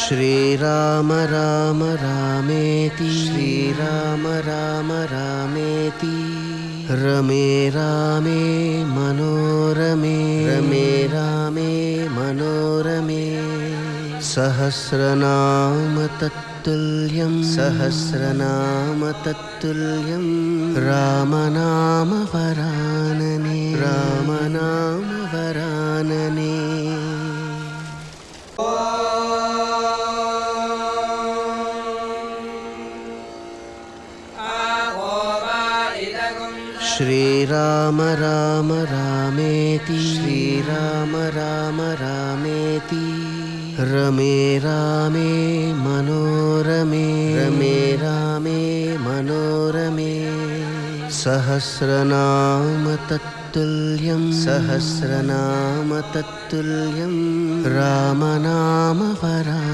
श्रीराम राम रामेति श्रीराम राम रामेति रमे रामे मनोरमे रमे रामे मनोरमे सहस्रनाम तत्तुल्यं सहस्रनाम तत्तुल्यं रामनाम वरानने रामनाम वरानने। श्रीराम राम रामेति श्रीराम राम रामेति रमे रामे मनोरमे रमे रामे मनोरमे सहस्रनाम तत्तुल्यं सहस्रनाम तत्तुल्यं रामनाम वरानने